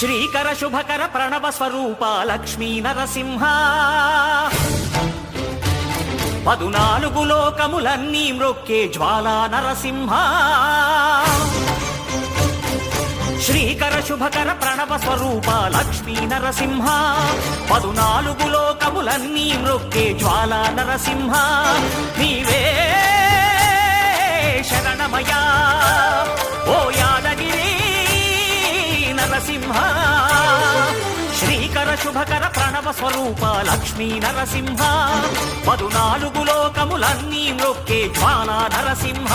శ్రీకర శుభకర ప్రణవ స్వరూప లక్ష్మీ నరసింహ 14 లోకములన్నీ మ్రొక్కే జ్వాలా నరసింహ శ్రీకర శుభకర ప్రణవ స్వరూప లక్ష్మీ నరసింహ 14 లోకములన్నీ మ్రొక్కే జ్వాలా నరసింహ నీవే శరణమయా ఓ యాదగిరి నరసింహ శ్రీకర శుభకర ప్రణవ స్వరూప లక్ష్మీ నరసింహ 14 లోకములన్నీ మ్రొక్కే జ్వాలా నరసింహ